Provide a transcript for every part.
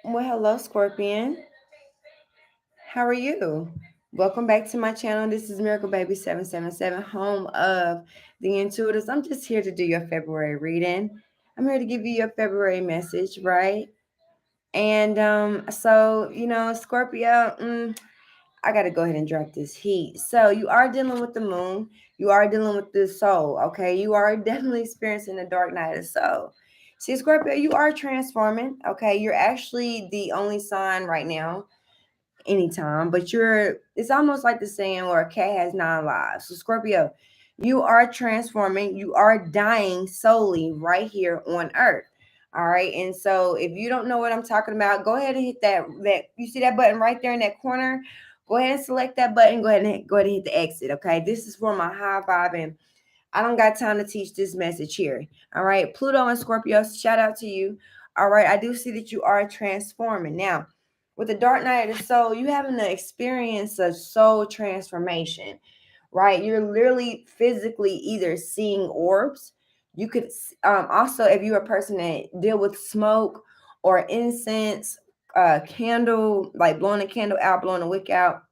Well, hello, Scorpion. How are you? Welcome back to my channel. This is Miracle Baby 777, home of the Intuitives. I'm just here to do your February reading. I'm here to give you your February message, right? And Scorpio, I got to go ahead and drop this heat. So, you are dealing with the moon. You are dealing with the soul, okay? You are definitely experiencing the dark night of the soul. See, Scorpio, you are transforming, okay? You're actually the only sign right now anytime, but it's almost like the saying where a cat has nine lives. So Scorpio, you are transforming, you are dying solely right here on earth. All right. And so if you don't know what I'm talking about, go ahead and hit that you see that button right there in that corner. Go ahead and select that button. Go ahead and hit the exit. Okay. This is for my high vibe, and I don't got time to teach this message here. All right. Pluto and Scorpio, shout out to you. All right. I do see that you are transforming. Now, with the dark night of the soul, you having the experience of soul transformation, right? You're literally physically either seeing orbs. You could also, if you're a person that deal with smoke or incense, candle, like blowing a candle out, blowing a wick out,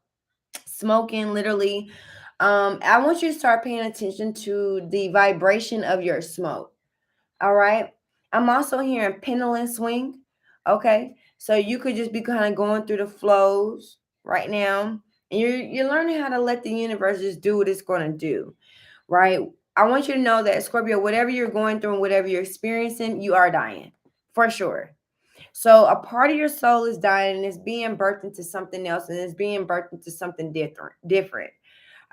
smoking literally. I want you to start paying attention to the vibration of your smoke. All right. I'm also hearing pendulum swing. Okay. So you could just be kind of going through the flows right now. And you're learning how to let the universe just do what it's going to do. Right. I want you to know that Scorpio, whatever you're going through and whatever you're experiencing, you are dying for sure. So a part of your soul is dying and it's being birthed into something else, and it's being birthed into something different.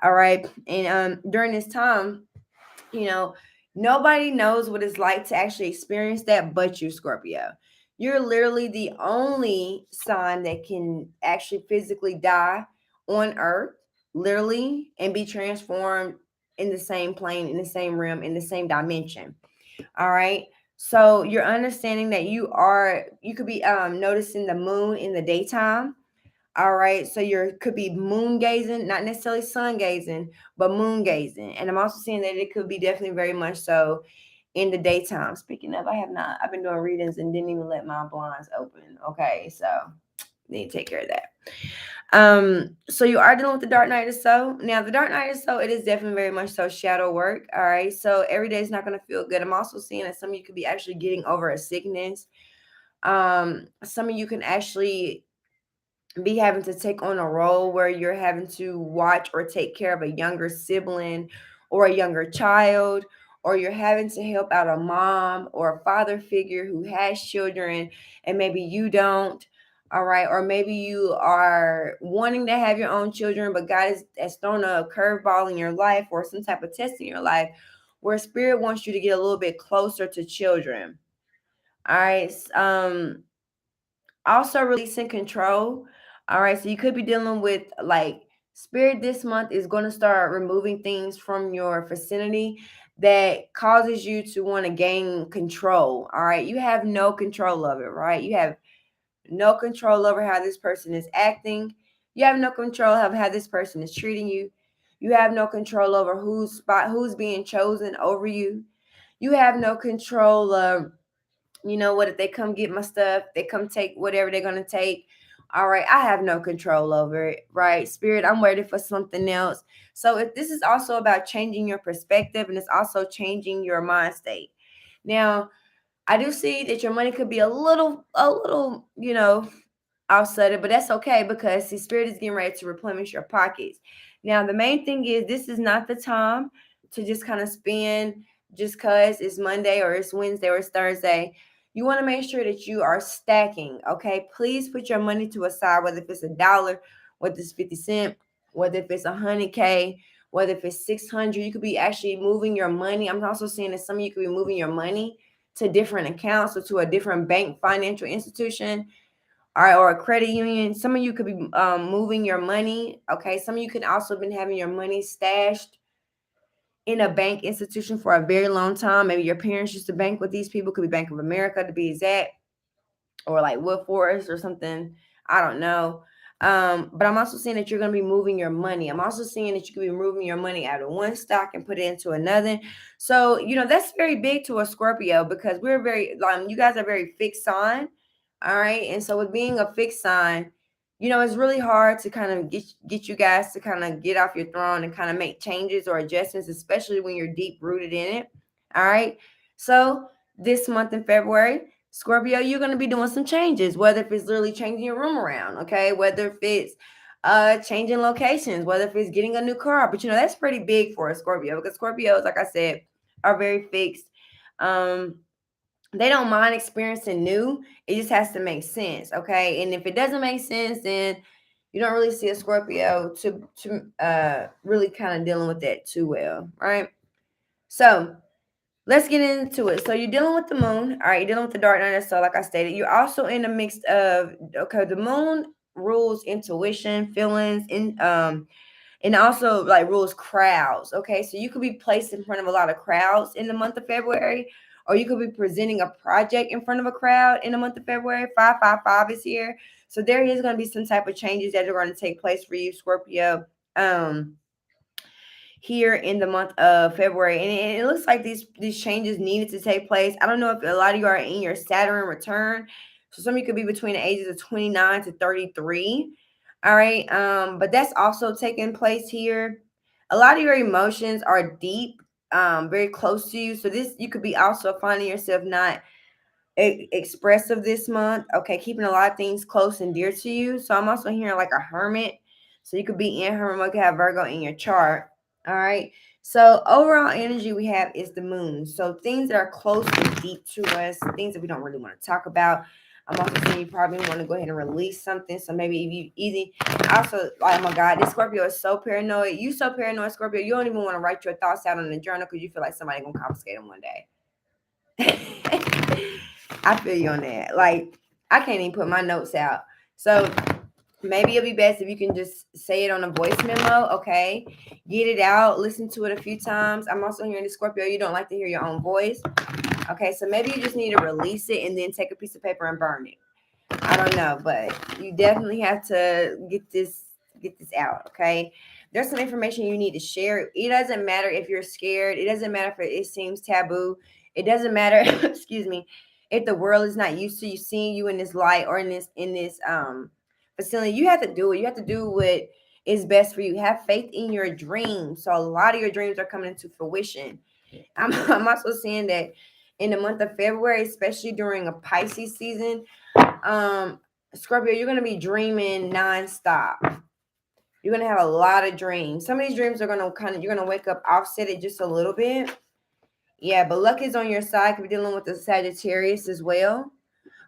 All right. And during this time, you know, nobody knows what it's like to actually experience that but you, Scorpio. You're literally the only sign that can actually physically die on earth, literally, and be transformed in the same plane, in the same realm, in the same dimension. All right. So you're understanding that you could be noticing the moon in the daytime. All right. So you could be moon gazing, not necessarily sun gazing, but moon gazing. And I'm also seeing that it could be definitely very much so in the daytime. Speaking of, I've been doing readings and didn't even let my blinds open. Okay. So need to take care of that. So you are dealing with the dark night of soul. Now, the dark night of soul, it is definitely very much so shadow work. All right. So every day is not going to feel good. I'm also seeing that some of you could be actually getting over a sickness. Some of you can actually be having to take on a role where you're having to watch or take care of a younger sibling or a younger child, or you're having to help out a mom or a father figure who has children and maybe you don't. All right. Or maybe you are wanting to have your own children, but has thrown a curveball in your life or some type of test in your life where spirit wants you to get a little bit closer to children. All right. Also releasing control. All right, so you could be dealing with like spirit this month is going to start removing things from your vicinity that causes you to want to gain control. All right, you have no control of it, right? You have no control over how this person is acting. You have no control of how this person is treating you. You have no control over who's being chosen over you. You have no control of, you know what, if they come get my stuff, they come take whatever they're going to take. All right, I have no control over it, right? Spirit, I'm waiting for something else. So if this is also about changing your perspective, and it's also changing your mind state. Now, I do see that your money could be a little, offset it, but that's okay because the spirit is getting ready to replenish your pockets. Now, the main thing is this is not the time to just kind of spend just because it's Monday or it's Wednesday or it's Thursday. You want to make sure that you are stacking. Okay. Please put your money to a side, whether if it's $1, whether it's 50 cents, whether if it's 100K, whether if it's 600, you could be actually moving your money. I'm also seeing that some of you could be moving your money to different accounts or to a different bank financial institution, all right, or a credit union. Some of you could be moving your money. Okay, some of you could also been having your money stashed in a bank institution for a very long time. Maybe your parents used to bank with these people. Could be Bank of America to be exact, or like Woodforest or something. I don't know. But I'm also seeing that you're going to be moving your money. I'm also seeing that you could be moving your money out of one stock and put it into another. So, that's very big to a Scorpio because we're very, you guys are very fixed on. All right. And so with being a fixed sign, it's really hard to kind of get you guys to kind of get off your throne and kind of make changes or adjustments, especially when you're deep rooted in it. All right. So this month in February, Scorpio, you're going to be doing some changes, whether if it's literally changing your room around, okay, whether if it's changing locations, whether if it's getting a new car. But that's pretty big for a Scorpio, because Scorpios, like I said, are very fixed. They don't mind experiencing new. It just has to make sense, okay? And if it doesn't make sense, then you don't really see a Scorpio to really kind of dealing with that too well, right? So let's get into it. So you're dealing with the moon, all right? You're dealing with the dark night of the soul, like I stated. You're also in a mix of, okay, the moon rules intuition, feelings, and also like rules crowds. Okay, so you could be placed in front of a lot of crowds in the month of February, or you could be presenting a project in front of a crowd in the month of February. 555 is here, so there is going to be some type of changes that are going to take place for you, Scorpio. Here in the month of February, and it looks like these changes needed to take place. I don't know if a lot of you are in your Saturn return, so some of you could be between the ages of 29 to 33. All right. But that's also taking place here. A lot of your emotions are deep, very close to you. So this, you could be also finding yourself not expressive this month. Okay, keeping a lot of things close and dear to you. So I'm also hearing like a hermit. So you could be in hermit, you could have Virgo in your chart. All right. So overall energy we have is the moon. So things that are close and deep to us, things that we don't really want to talk about. I'm also saying you probably want to go ahead and release something. So maybe if you easy, also, oh my God, this Scorpio is so paranoid. You so paranoid, Scorpio. You don't even want to write your thoughts out in a journal because you feel like somebody gonna confiscate them one day. I feel you on that. Like, I can't even put my notes out. So maybe it'll be best if you can just say it on a voice memo, okay? Get it out, listen to it a few times. I'm also hearing the Scorpio, you don't like to hear your own voice. Okay, so maybe you just need to release it and then take a piece of paper and burn it. I don't know, but you definitely have to get this out, okay? There's some information you need to share. It doesn't matter if you're scared. It doesn't matter if it seems taboo. It doesn't matter, excuse me, if the world is not used to you seeing you in this light or in this facility. You have to do it. You have to do what is best for you. Have faith in your dreams. So a lot of your dreams are coming into fruition. I'm also seeing that in the month of February, especially during a Pisces season, Scorpio, you're going to be dreaming nonstop. You're going to have a lot of dreams. Some of these dreams are going to you're going to wake up offset it just a little bit. Yeah, but luck is on your side. Could be dealing with the Sagittarius as well.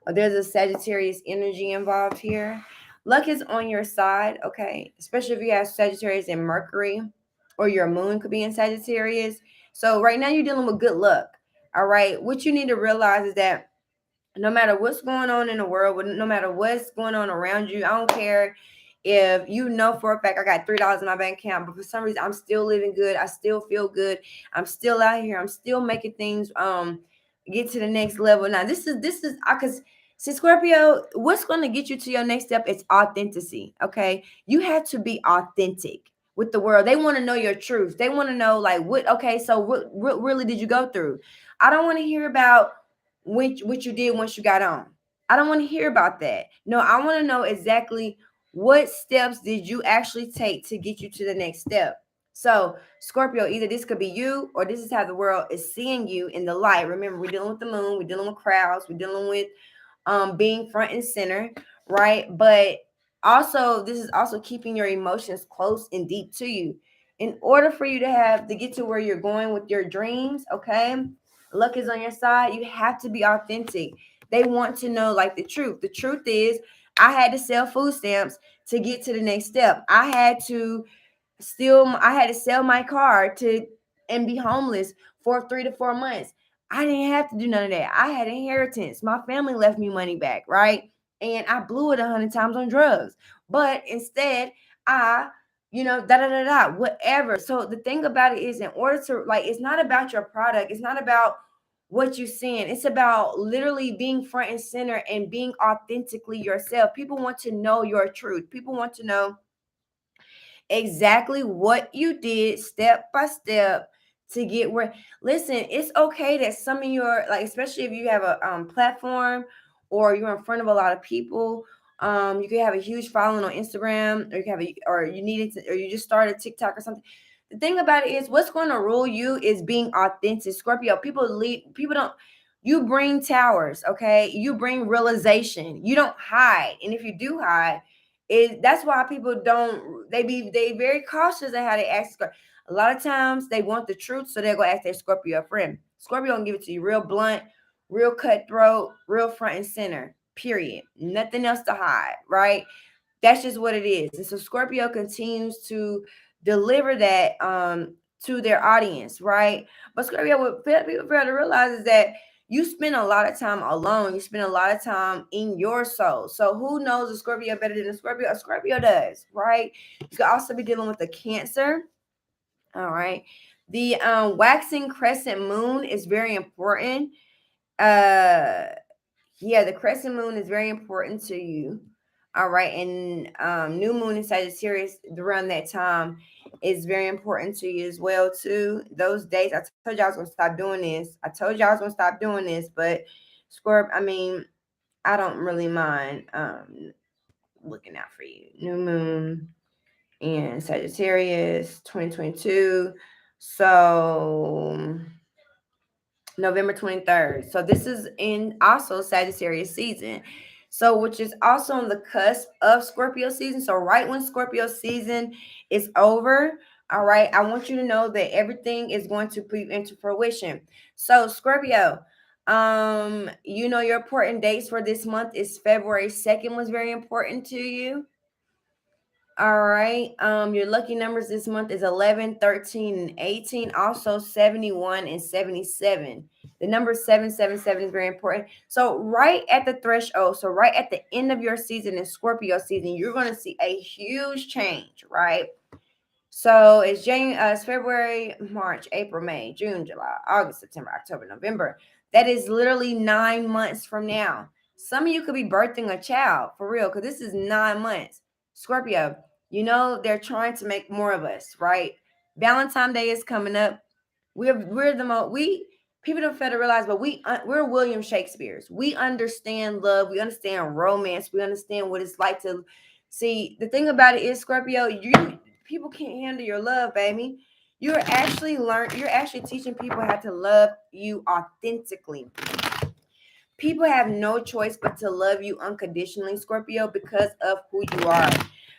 There's a Sagittarius energy involved here. Luck is on your side, okay? Especially if you have Sagittarius and Mercury, or your moon could be in Sagittarius. So right now you're dealing with good luck. All right. What you need to realize is that no matter what's going on in the world, no matter what's going on around you, I don't care if you know for a fact I got $3 in my bank account, but for some reason I'm still living good. I still feel good. I'm still out here. I'm still making things get to the next level. Now this is because see, Scorpio, what's going to get you to your next step is authenticity. Okay, you have to be authentic with the world. They want to know your truth. They want to know like what. Okay, so what really did you go through? I don't want to hear about what you did once you got on. I don't want to hear about that. No, I want to know exactly what steps did you actually take to get you to the next step. So, Scorpio, either this could be you or this is how the world is seeing you in the light. Remember, we're dealing with the moon, we're dealing with crowds, we're dealing with being front and center, right? But also, this is also keeping your emotions close and deep to you. In order for you to get to where you're going with your dreams, okay? Luck is on your side. You have to be authentic. They want to know like the truth. The truth is, I had to sell food stamps to get to the next step. I had to sell my car to and be homeless for 3 to 4 months. I didn't have to do none of that. I had inheritance. My family left me money back, right? And I blew it 100 times on drugs. But instead, I, whatever. So the thing about it is, in order to it's not about your product. It's not about what you're seeing. It's about literally being front and center and being authentically yourself. People want to know your truth. People want to know exactly what you did step by step to get where. Listen, it's okay that some of your, like, especially if you have a platform or you're in front of a lot of people. You could have a huge following on Instagram, or you can have or you needed to, or you just started TikTok or something. The thing about it is, what's going to rule you is being authentic. Scorpio, people don't. You bring towers, okay? You bring realization. You don't hide, and if you do hide, that's why people don't. They very cautious at how they ask. A lot of times they want the truth, so they'll go ask their Scorpio friend. Scorpio gonna give it to you real blunt, real cutthroat, real front and center. Period. Nothing else to hide, right? That's just what it is. And so Scorpio continues to deliver that to their audience, right? But Scorpio, what people fail to realize is that you spend a lot of time alone. You spend a lot of time in your soul. So who knows a Scorpio better than a Scorpio? A Scorpio does, right? You could also be dealing with a Cancer. All right. The waxing crescent moon is very important. Uh yeah, the crescent moon is very important to you. All right. And new moon in Sagittarius around that time is very important to you as well too. Those days, I told you I was gonna stop doing this. I told you I was gonna stop doing this, but Scorp, I mean, I don't really mind looking out for you. New moon in Sagittarius 2022. So November 23rd. So this is in also Sagittarius season. So which is also on the cusp of Scorpio season. So right when Scorpio season is over, all right, I want you to know that everything is going to be into fruition. So Scorpio, your important dates for this month is February 2nd was very important to you. All right. Your lucky numbers this month is 11, 13, and 18. Also 71 and 77. The number 777 is very important. So right at the threshold, so right at the end of your season in Scorpio season, you're going to see a huge change, right? So it's it's February, March, April, May, June, July, August, September, October, November. That is literally 9 months from now. Some of you could be birthing a child for real, because this is 9 months. Scorpio, they're trying to make more of us, right? Valentine's Day is coming up. We're the most we people don't fail to realize, but we're William Shakespeare's. We understand love. We understand romance. We understand what it's like to see. The thing about it is, Scorpio, people can't handle your love, baby. You're actually teaching people how to love you authentically. People have no choice but to love you unconditionally, Scorpio, because of who you are.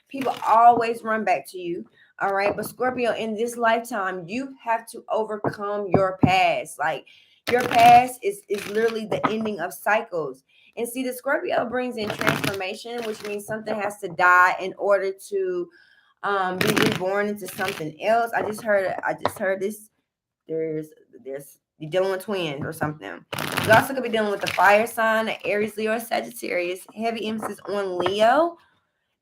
People always run back to you. All right. But Scorpio, in this lifetime, you have to overcome your past. Like your past is literally the ending of cycles. And see, the Scorpio brings in transformation, which means something has to die in order to be reborn into something else. I just heard this. There's you're dealing with twins or something. You also could be dealing with the fire sign, Aries, Leo, or Sagittarius. Heavy emphasis on Leo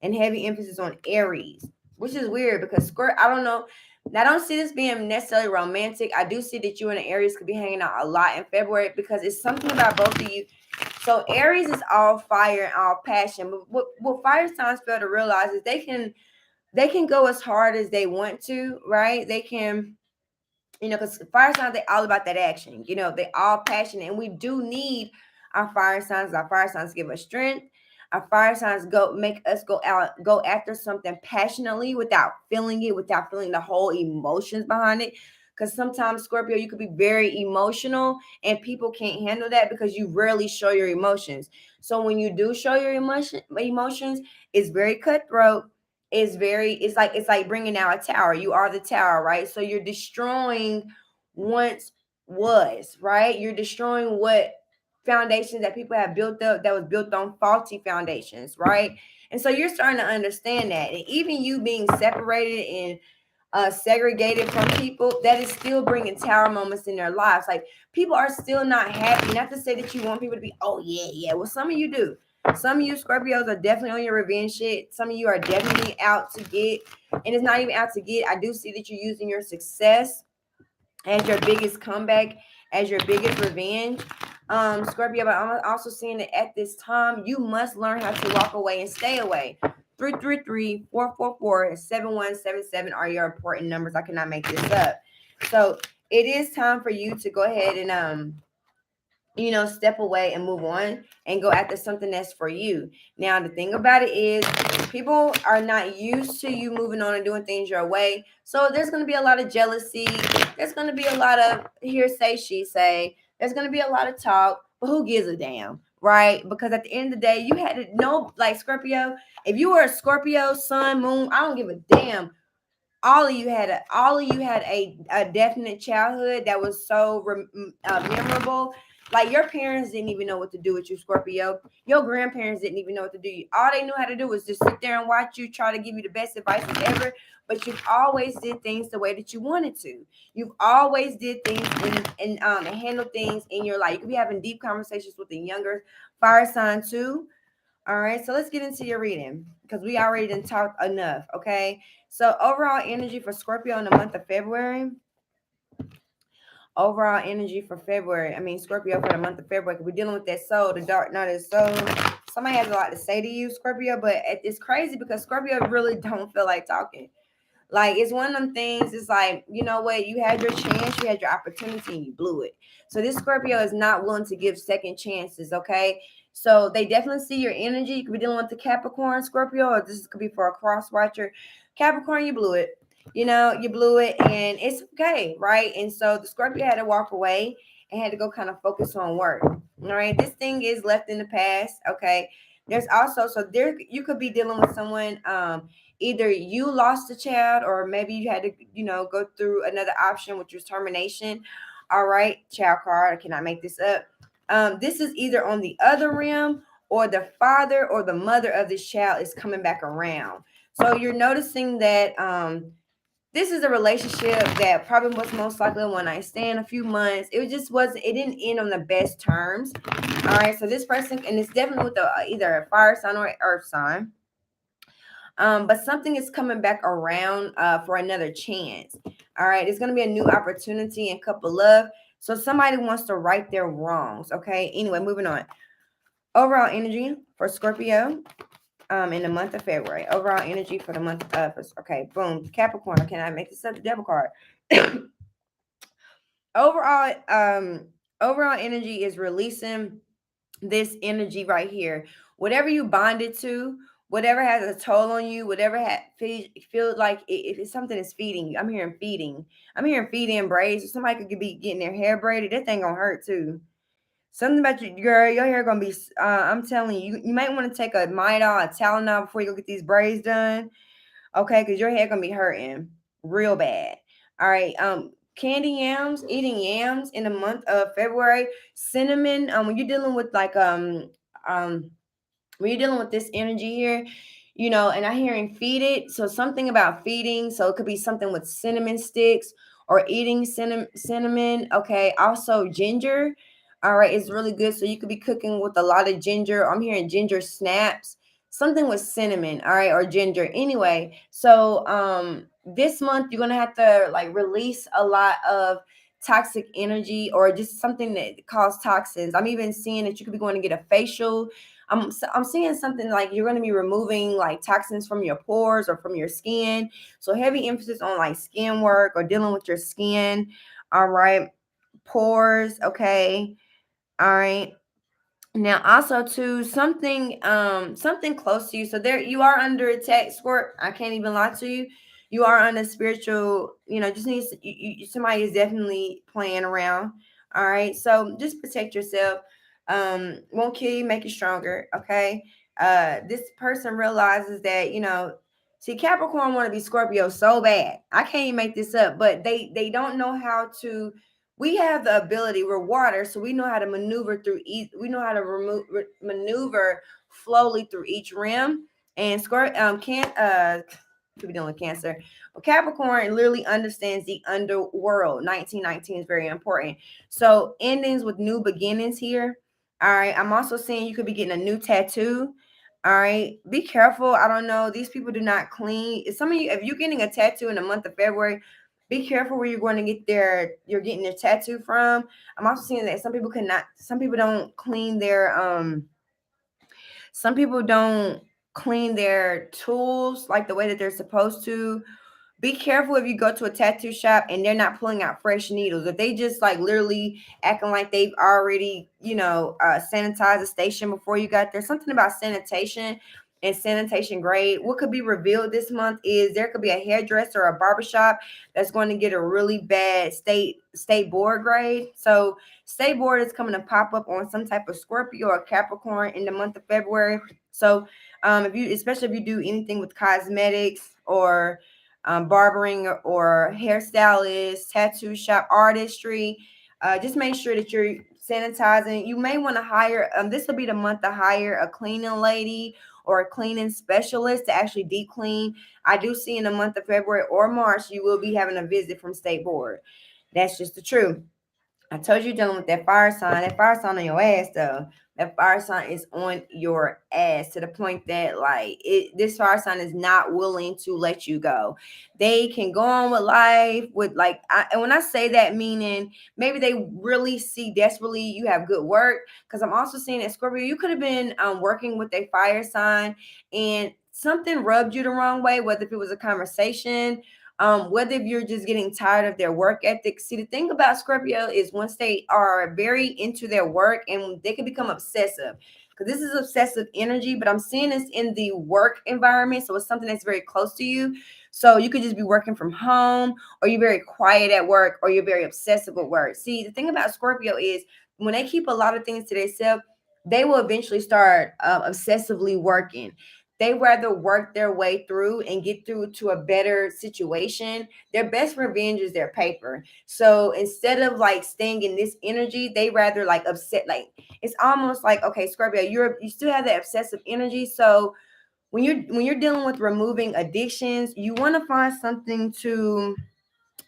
and heavy emphasis on Aries, which is weird because I don't know. I don't see this being necessarily romantic. I do see that you and the Aries could be hanging out a lot in February because it's something about both of you. So Aries is all fire and all passion. But what fire signs fail to realize is they can go as hard as they want to, right? They can, because fire signs, they all about that action. They all passionate, and we do need our fire signs. Our fire signs give us strength. Our fire signs make us go after something passionately without feeling it, without feeling the whole emotions behind it. Because sometimes, Scorpio, you could be very emotional, and people can't handle that because you rarely show your emotions. So when you do show your emotions, it's very cutthroat. It's like bringing down a tower. You are the tower, right? So you're destroying once was, right? You're destroying what foundations that people have built up that was built on faulty foundations, right? And so you're starting to understand that. And even you being separated and segregated from people, that is still bringing tower moments in their lives. Like people are still not happy. Not to say that you want people to be, oh yeah, yeah. Well, some of you do. Some of you Scorpios are definitely on your revenge shit. Some of you are definitely out to get, and it's not even out to get. I do see that you're using your success as your biggest comeback, as your biggest revenge. Scorpio, but I'm also seeing that at this time, you must learn how to walk away and stay away. 333-444-7177 are your important numbers. I cannot make this up. So it is time for you to go ahead and step away and move on and go after something that's for you. Now, the thing about it is people are not used to you moving on and doing things your way. So there's going to be a lot of jealousy. There's going to be a lot of hearsay, she say. There's going to be a lot of talk, but who gives a damn, right? Because at the end of the day, you had to know, like Scorpio, if you were a Scorpio, sun, moon, I don't give a damn. All of you had a definite childhood that was so memorable. Like your parents didn't even know what to do with you, Scorpio. Your grandparents didn't even know what to do. All they knew how to do was just sit there and watch you, try to give you the best advice ever. But you've always did things the way that you wanted to. You've always did things and handle things in your life. You could be having deep conversations with a younger fire sign too. All right, so let's get into your reading because we already didn't talk enough. Okay, so overall energy for Scorpio in the month of February. Overall energy for February. I mean Scorpio for the month of February. We're dealing with that soul, the dark night of the soul. Somebody has a lot to say to you, Scorpio, but it's crazy because Scorpio really don't feel like talking. Like it's one of them things. It's like, you know what, you had your chance, you had your opportunity, and you blew it. So this Scorpio is not willing to give second chances. Okay, so they definitely see your energy. You could be dealing with the Capricorn, Scorpio, or this could be for a cross watcher. Capricorn, you blew it. You blew it, and it's okay, right? And so the Scorpio had to walk away and had to go kind of focus on work. All right, this thing is left in the past. Okay, there's also, so there you could be dealing with someone. Either you lost a child or maybe you had to go through another option, which was termination. All right, child card, I cannot make this up. This is either on the other rim, or the father or the mother of this child is coming back around. So you're noticing that this is a relationship that probably was most likely a one night stand, a few months. It just wasn't, it didn't end on the best terms. All right, so this person, and it's definitely with either a fire sign or an earth sign. But something is coming back around for another chance. All right, it's going to be a new opportunity and couple love. So somebody wants to right their wrongs. Okay, anyway, moving on. Overall energy for Scorpio in the month of February. Overall energy for the month of okay, boom, Capricorn. Can I make this up? The devil card. overall overall energy is releasing this energy right here. Whatever you bonded to, whatever has a toll on you, whatever feel like if it's something is feeding you. I'm hearing feeding. I'm hearing feeding and braids. Somebody could be getting their hair braided. That thing gonna hurt too. Something about you, girl. Your hair gonna be. I'm telling you, you might want to take a Midol, a Tylenol before you go get these braids done. Okay, because your hair gonna be hurting real bad. All right. Candy yams, eating yams in the month of February. Cinnamon. When you're dealing with like um when you're dealing with this energy here, and I'm hearing feed it. So something about feeding. So it could be something with cinnamon sticks or eating cinnamon. Okay. Also ginger. All right. It's really good. So you could be cooking with a lot of ginger. I'm hearing ginger snaps, something with cinnamon. All right. Or ginger. Anyway. So, this month you're going to have to like release a lot of toxic energy or just something that causes toxins. I'm even seeing that you could be going to get a facial. I'm seeing something like you're going to be removing like toxins from your pores or from your skin. So heavy emphasis on like skin work or dealing with your skin. All right. Pores. Okay. All right. Now also too something close to you. So there you are under attack, Squirt. I can't even lie to you. You are under spiritual, just needs somebody is definitely playing around. All right. So just protect yourself. Won't kill you, make you stronger. Okay. This person realizes that, see Capricorn want to be Scorpio so bad. I can't even make this up, but they don't know how to. We have the ability, we're water, so we know how to maneuver through each, we know how to maneuver slowly through each rim. And can't could be dealing with Cancer. Well, Capricorn literally understands the underworld. 1919 is very important. So endings with new beginnings here. All right. I'm also seeing you could be getting a new tattoo. All right. Be careful. I don't know. These people do not clean. Some of you, if you're getting a tattoo in the month of February, be careful where you're going to get you're getting their tattoo from. I'm also seeing that some people don't clean some people don't clean their tools like the way that they're supposed to. Be careful if you go to a tattoo shop and they're not pulling out fresh needles. If they just like literally acting like they've already, sanitized the station before you got there. Something about sanitation and sanitation grade. What could be revealed this month is there could be a hairdresser or a barbershop that's going to get a really bad state board grade. So state board is coming to pop up on some type of Scorpio or Capricorn in the month of February. So if you, especially if you do anything with cosmetics or barbering or hairstylist, tattoo shop, artistry. Just make sure that you're sanitizing. You may want to hire, this will be the month to hire a cleaning lady or a cleaning specialist to actually deep clean. I do see in the month of February or March, you will be having a visit from state board. That's just the truth. I told you dealing with that fire sign. That fire sign on your ass though. That fire sign is on your ass to the point that like this fire sign is not willing to let you go. They can go on with life with like and when I say that, meaning maybe they really see desperately you have good work. Because I'm also seeing that Scorpio, you could have been working with a fire sign and something rubbed you the wrong way, whether if it was a conversation, whether if you're just getting tired of their work ethic. See, the thing about Scorpio is once they are very into their work and they can become obsessive, because this is obsessive energy, but I'm seeing this in the work environment. So it's something that's very close to you. So you could just be working from home, or you're very quiet at work, or you're very obsessive with work. See, the thing about Scorpio is when they keep a lot of things to themselves, they will eventually start obsessively working. They rather work their way through and get through to a better situation. Their best revenge is their paper. So instead of like staying in this energy, they rather like upset. Like it's almost like, okay, Scorpio, you still have that obsessive energy. So when you're dealing with removing addictions, you want to find something to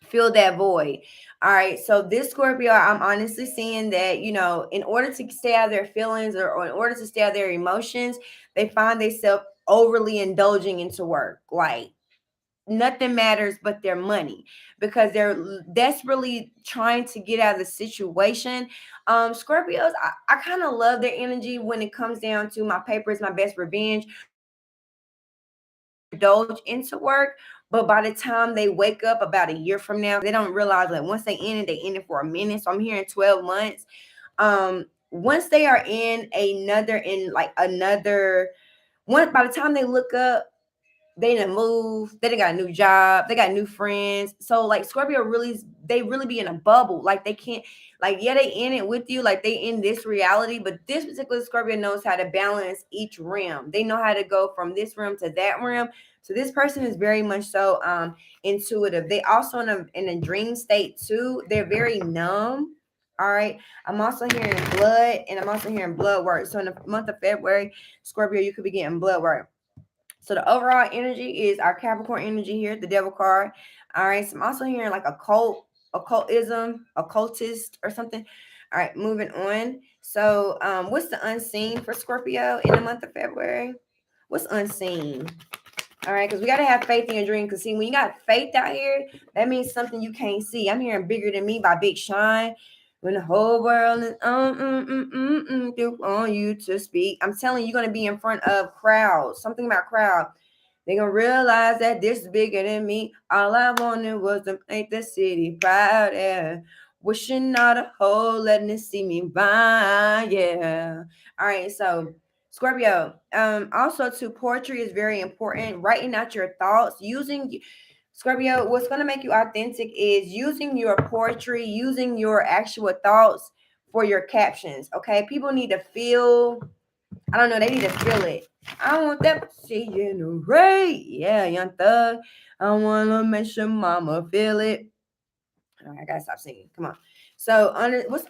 fill that void. All right. So this Scorpio, I'm honestly seeing that, in order to stay out of their feelings, or in order to stay out of their emotions, they find themselves overly indulging into work. Like nothing matters but their money, because they're desperately trying to get out of the situation. Scorpios, I kind of love their energy when it comes down to my paper is my best revenge, indulge into work. But by the time they wake up about a year from now, they don't realize that once they end it for a minute. So I'm hearing 12 months. Once they are in another one, by the time they look up, they didn't move, they done got a new job, they got new friends. So like Scorpio really, they really be in a bubble. Like they can't, like, yeah, they in it with you, like they in this reality, but this particular Scorpio knows how to balance each realm. They know how to go from this realm to that realm. So this person is very much so intuitive. They also in a dream state too. They're very numb. All right. I'm also hearing blood, and I'm also hearing blood work. So in the month of February, Scorpio, you could be getting blood work. So the overall energy is our Capricorn energy here, the devil card. All right. So I'm also hearing like occultism, occultist or something. All right, moving on. So what's the unseen for Scorpio in the month of February? What's unseen? All right, because we got to have faith in your dream. Because see, when you got faith out here, that means something you can't see. I'm hearing Bigger Than Me by Big Sean. When the whole world is on you to speak. I'm telling you, you're going to be in front of crowds. Something about crowd. They're going to realize that this is bigger than me. All I wanted was to make the city proud. Yeah. Wishing all the whole letting it see me by. Yeah. All right, so Scorpio, also too, poetry is very important. Writing out your thoughts, using Scorpio, what's going to make you authentic is using your poetry, using your actual thoughts for your captions. Okay, people need to feel, I don't know, they need to feel it. I want that see in the rain. Yeah, Young Thug. I want to make sure mama feel it. All right, I gotta stop singing. Come on. So what's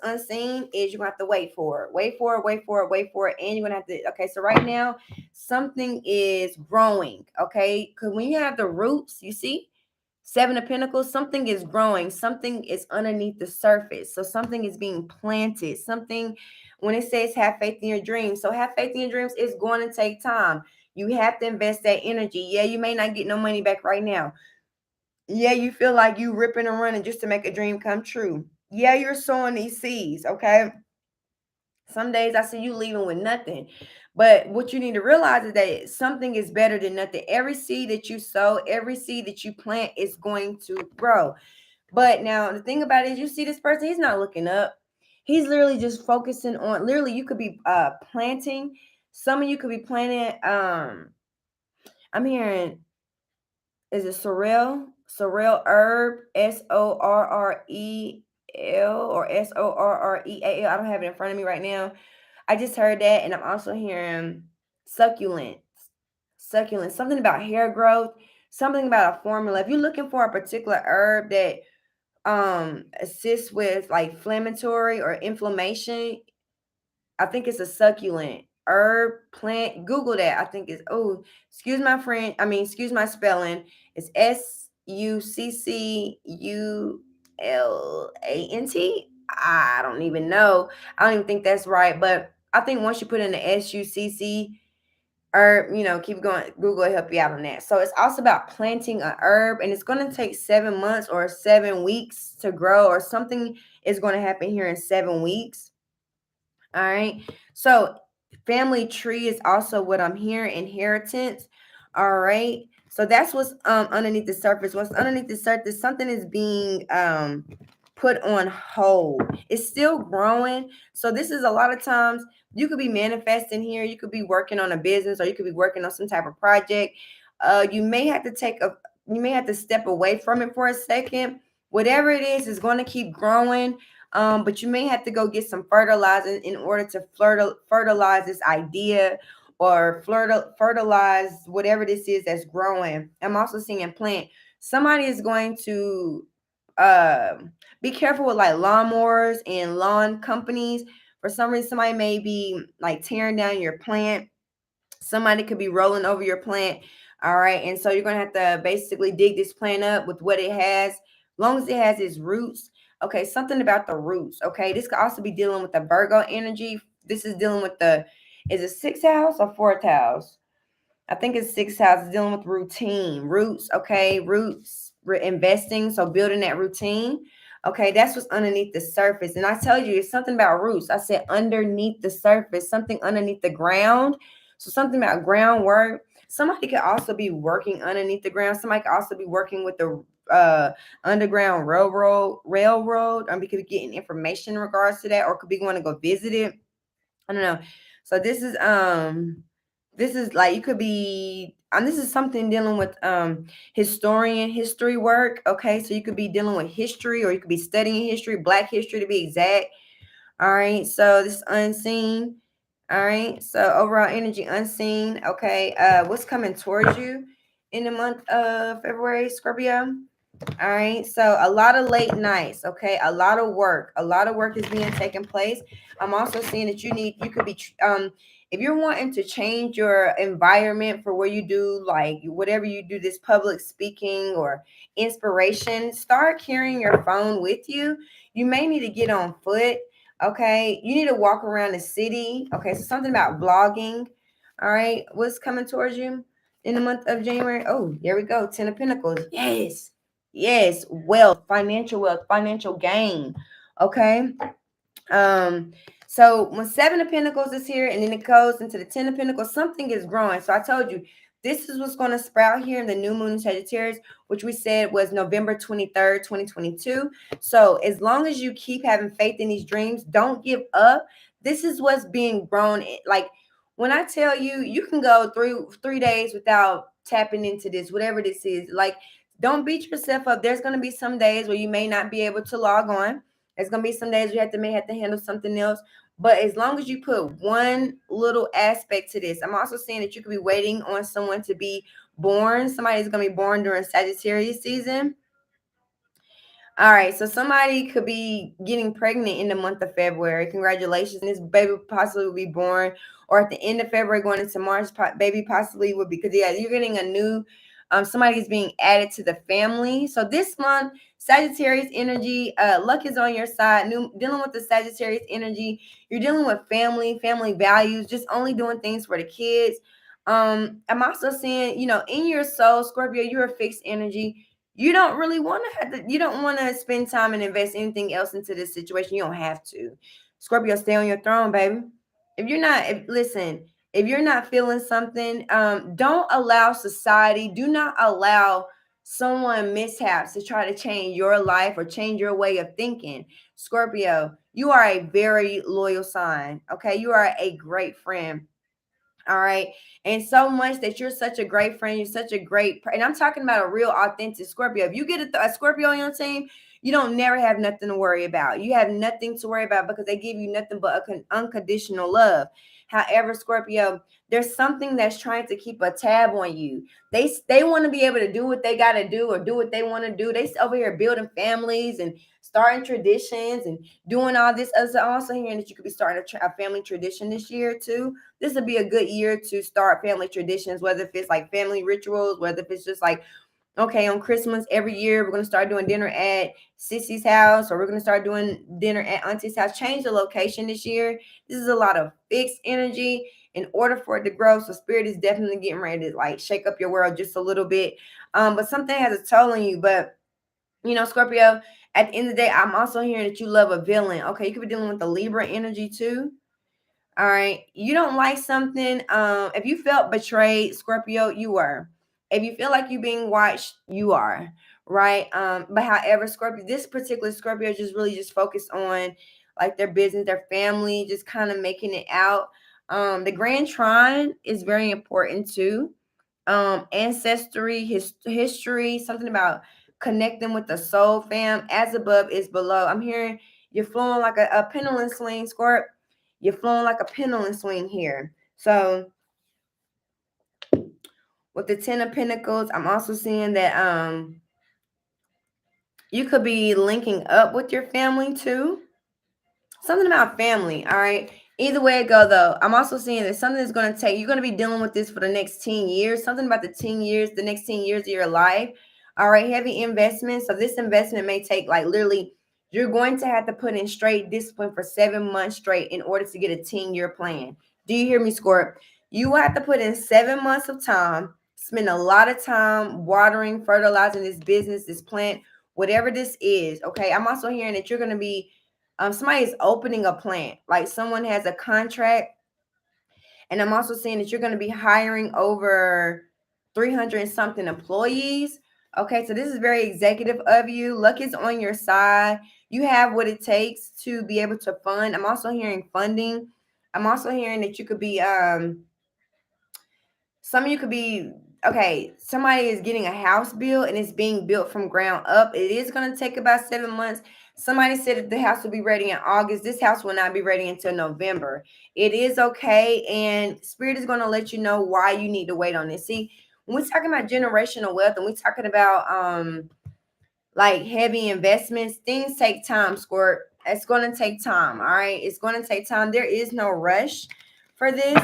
unseen is you're gonna have to wait for it. Wait for it, wait for it, wait for it. And you're gonna have to, okay. So right now, something is growing. Okay. Because when you have the roots, you see, Seven of Pentacles, something is growing, something is underneath the surface. So something is being planted. Something, when it says have faith in your dreams. So have faith in your dreams is going to take time. You have to invest that energy. Yeah, you may not get no money back right now. Yeah, you feel like you ripping and running just to make a dream come true. Yeah, you're sowing these seeds, okay? Some days I see you leaving with nothing. But what you need to realize is that something is better than nothing. Every seed that you sow, every seed that you plant is going to grow. But now the thing about it is, you see this person, he's not looking up. He's literally just focusing on, literally you could be planting. Some of you could be planting, I'm hearing, is it sorrel? Sorrel herb, Sorrel or Sorreal. I don't have it in front of me right now. I just heard that, and I'm also hearing succulents. Succulents, something about hair growth, something about a formula. If you're looking for a particular herb that assists with like inflammatory or inflammation, I think it's a succulent herb plant. Google that. I think it's, oh, excuse my friend. I mean, excuse my spelling. It's Succulant. I don't even know. I don't even think that's right. But I think once you put in the Succ herb, keep going. Google will help you out on that. So it's also about planting a herb, and it's going to take 7 months or 7 weeks to grow, or something is going to happen here in 7 weeks. All right. So family tree is also what I'm hearing, inheritance. All right. So that's what's underneath the surface. What's underneath the surface, something is being put on hold. It's still growing. So this is a lot of times you could be manifesting here. You could be working on a business, or you could be working on some type of project. You may have to step away from it for a second. Whatever it is going to keep growing. But you may have to go get some fertilizer in order to fertilize this idea, or fertilize whatever this is that's growing. I'm also seeing plant. Somebody is going to be careful with like lawnmowers and lawn companies. For some reason, somebody may be like tearing down your plant. Somebody could be rolling over your plant. All right. And so you're going to have to basically dig this plant up with what it has, as long as it has its roots. Okay. Something about the roots. Okay. This could also be dealing with the Virgo energy. This is dealing with is it sixth house or fourth house? I think it's sixth house. It's dealing with routine, roots. Okay. Roots, investing. So building that routine. Okay. That's what's underneath the surface. And I tell you, it's something about roots. I said underneath the surface, something underneath the ground. So something about groundwork. Somebody could also be working underneath the ground. Somebody could also be working with the underground railroad. We could be getting information in regards to that, or could be going to go visit it. I don't know. So this is like, you could be, this is something dealing with history work. Okay, so you could be dealing with history, or you could be studying history, Black history to be exact. All right, so this is unseen. All right, so overall energy unseen. Okay, what's coming towards you in the month of February, Scorpio? All right, so a lot of late nights. Okay, a lot of work is being taken place. I'm also seeing that you could be if you're wanting to change your environment for where you do, like whatever you do, this public speaking or inspiration, start carrying your phone with you. You may need to get on foot. Okay, you need to walk around the city. Okay, so something about vlogging. All right, what's coming towards you in the month of January? Oh, here we go. 10 of Pentacles. Yes, wealth, financial gain. Okay. So when 7 of Pentacles is here, and then it goes into the 10 of Pentacles, something is growing. So I told you, this is what's going to sprout here in the new moon in Sagittarius, which we said was November 23rd, 2022. So as long as you keep having faith in these dreams, don't give up. This is what's being grown. Like when I tell you, you can go through 3 days without tapping into this, whatever this is. Like, don't beat yourself up. There's going to be some days where you may not be able to log on. There's going to be some days you may have to handle something else. But as long as you put one little aspect to this, I'm also saying that you could be waiting on someone to be born. Somebody's going to be born during Sagittarius season. All right, so somebody could be getting pregnant in the month of February. Congratulations. This baby possibly will be born, or at the end of February going into March, baby possibly would be, because you're getting a new, somebody is being added to the family. So this month, Sagittarius energy, luck is on your side. Dealing with the Sagittarius energy, you're dealing with family values, just only doing things for the kids. I'm also seeing, in your soul, Scorpio, you're a fixed energy. You don't really want to you don't want to spend time and invest anything else into this situation. You don't have to. Scorpio, stay on your throne, baby. Listen, if you're not feeling something, don't allow society, do not allow someone mishaps to try to change your life or change your way of thinking. Scorpio, you are a very loyal sign. Okay. You are a great friend. All right. And so much that you're such a great friend. You're such a and I'm talking about a real authentic Scorpio. If you get a Scorpio on your team, you don't never have nothing to worry about. You have nothing to worry about because they give you nothing but unconditional love. However, Scorpio, there's something that's trying to keep a tab on you. They want to be able to do what they got to do or do what they want to do. They over here building families and starting traditions and doing all this. I'm also hearing that you could be starting a family tradition this year too. This would be a good year to start family traditions, whether if it's like family rituals, whether if it's just like, okay, on Christmas every year, we're going to start doing dinner at Sissy's house, or we're going to start doing dinner at Auntie's house. Change the location this year. This is a lot of fixed energy in order for it to grow. So spirit is definitely getting ready to like shake up your world just a little bit. But something has a toll on you. But Scorpio, at the end of the day, I'm also hearing that you love a villain. Okay, you could be dealing with the Libra energy too. All right. You don't like something. If you felt betrayed, Scorpio, you were. If you feel like you're being watched, you are. Right. But however, Scorpio, this particular Scorpio just really just focused on like their business, their family, just kind of making it out. The Grand Trine is very important too. Ancestry, history, something about connecting with the soul fam. As above is below. I'm hearing you're flowing like a pendulum swing, Scorp. You're flowing like a pendulum swing here. So with the Ten of Pentacles, I'm also seeing that you could be linking up with your family too. Something about family. All right. Either way it go though, I'm also seeing that something is going to take, you're going to be dealing with this for the next 10 years. Something about the 10 years, the next 10 years of your life. All right. Heavy investment. So this investment may take like literally, you're going to have to put in straight discipline for 7 months straight in order to get a 10-year plan. Do you hear me, Scorp? You will have to put in 7 months of time, spend a lot of time watering, fertilizing this business, this plant, whatever this is. Okay. I'm also hearing that you're going to be somebody is opening a plant, like someone has a contract. And I'm also seeing that you're going to be hiring over 300 and something employees. Okay, so this is very executive of you. Luck is on your side. You have what it takes to be able to fund. I'm also hearing funding. I'm also hearing that you could be some of you could be, okay, somebody is getting a house built and it's being built from ground up. It is going to take about 7 months. Somebody said that the house will be ready in August. This house will not be ready until November. It is okay. And spirit is going to let you know why you need to wait on this. See, when we're talking about generational wealth and we're talking about like heavy investments, things take time, Squirt. It's going to take time. All right. It's going to take time. There is no rush for this.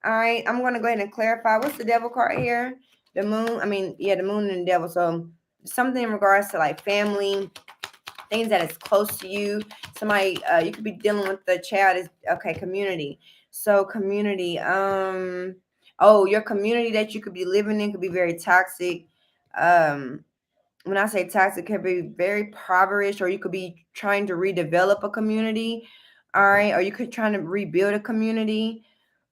All right. I'm going to go ahead and clarify. What's the devil card here? The moon. I mean, yeah, the moon and the devil. So something in regards to like family, things that is close to you. Somebody, you could be dealing with the child is okay. Community. So community. Oh, your community that you could be living in could be very toxic. When I say toxic, it could be very impoverished, or you could be trying to redevelop a community. All right. Or you could trying to rebuild a community.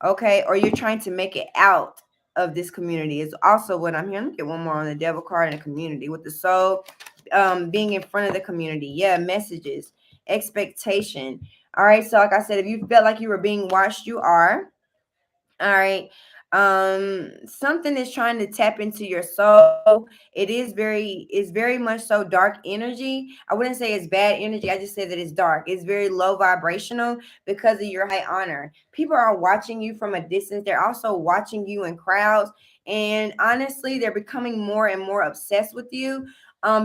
Okay. Or you're trying to make it out of this community is also what I'm hearing. Let me get one more on the devil card in the community with the soul, being in front of the community. Yeah. Messages, expectation. All right. So like I said, if you felt like you were being watched, you are. All right. Something is trying to tap into your soul. It's very much so dark energy. I wouldn't say it's bad energy. I just say that it's dark. It's very low vibrational because of your high honor. People are watching you from a distance. They're also watching you in crowds. And honestly, they're becoming more and more obsessed with you.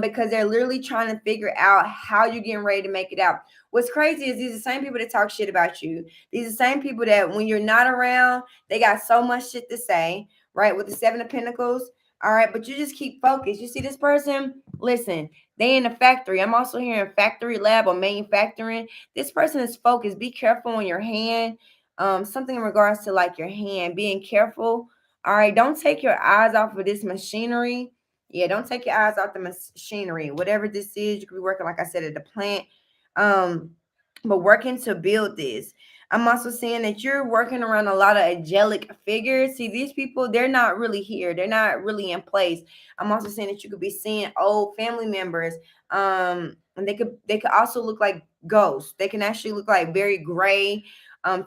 Because they're literally trying to figure out how you're getting ready to make it out. What's crazy is these are the same people that talk shit about you. These are the same people that when you're not around, they got so much shit to say, right? With the Seven of Pentacles. All right. But you just keep focused. You see this person? Listen, they in a factory. I'm also hearing factory lab or manufacturing. This person is focused. Be careful on your hand. Something in regards to like your hand, being careful. All right. Don't take your eyes off of this machinery. Yeah, don't take your eyes off the machinery. Whatever this is, you could be working, like I said, at the plant. Um, but working to build this. I'm also seeing that you're working around a lot of angelic figures. See, these people, they're not really here. They're not really in place. I'm also saying that you could be seeing old family members. And they could also look like ghosts. They can actually look like very gray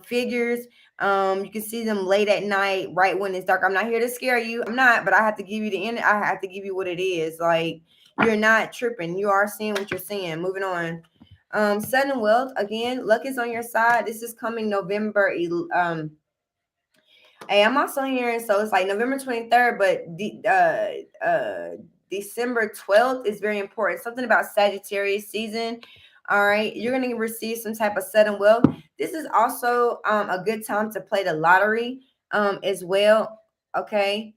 figures. You can see them late at night, right when it's dark. I'm not here to scare you. I'm not, but I have to give you the end. I have to give you what it is. Like, you're not tripping. You are seeing what you're seeing. Moving on. Sudden wealth, again, luck is on your side. This is coming November. Hey, I'm also hearing, so it's like November 23rd, but December 12th is very important. Something about Sagittarius season. All right, you're gonna receive some type of sudden wealth. This is also a good time to play the lottery as well. Okay.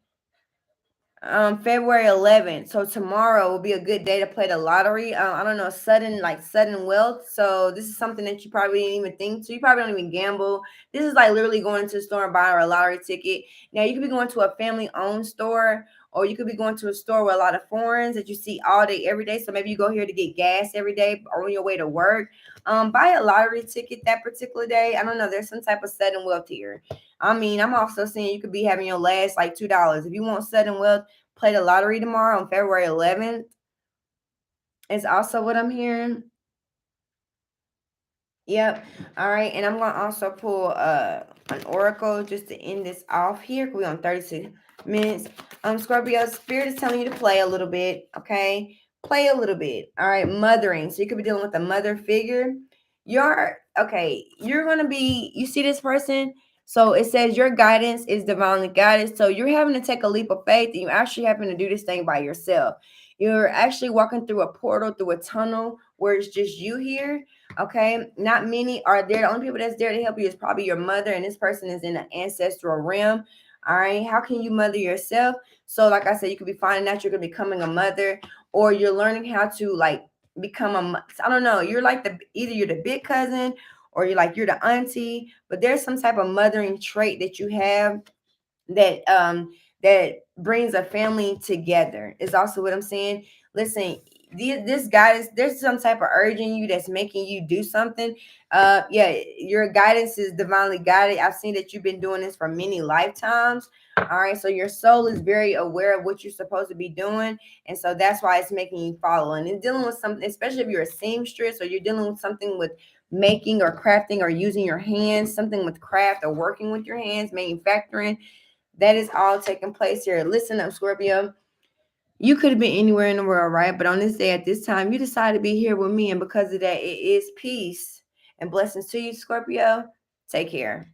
February 11th. So tomorrow will be a good day to play the lottery. I don't know, sudden wealth. So this is something that you probably didn't even think to. You probably don't even gamble. This is like literally going to the store and buying a lottery ticket. Now you could be going to a family-owned store, or you could be going to a store with a lot of foreigns that you see all day, every day. So maybe you go here to get gas every day or on your way to work. Buy a lottery ticket that particular day. I don't know. There's some type of sudden wealth here. I mean, I'm also seeing you could be having your last like $2. If you want sudden wealth, play the lottery tomorrow on February 11th. Is also what I'm hearing. Yep. All right. And I'm going to also pull an oracle just to end this off here. We're on 36 minutes. Scorpio, spirit is telling you to play a little bit. Okay. Play a little bit. All right. Mothering. So you could be dealing with a mother figure. You're going to be, you see this person? So it says your guidance is divinely guided. So you're having to take a leap of faith, and you're actually having to do this thing by yourself. You're actually walking through a portal, through a tunnel where it's just you here. Okay, not many are there. The only people that's there to help you is probably your mother, and this person is in the ancestral realm. All right, how can you mother yourself? So, like I said, you could be finding out you're becoming a mother, or you're learning how to like become I don't know. You're like either you're the big cousin, or you're the auntie, but there's some type of mothering trait that you have that brings a family together, is also what I'm saying. Listen, this guidance, there's some type of urge in you that's making you do something. Yeah, your guidance is divinely guided. I've seen that you've been doing this for many lifetimes. All right, so your soul is very aware of what you're supposed to be doing, and so that's why it's making you follow. And in dealing with something, especially if you're a seamstress or you're dealing with something with making or crafting or using your hands, something with craft or working with your hands, manufacturing, that is all taking place here. Listen up, Scorpio. You could have been anywhere in the world, right? But on this day, at this time, you decided to be here with me. And because of that, it is peace and blessings to you, Scorpio. Take care.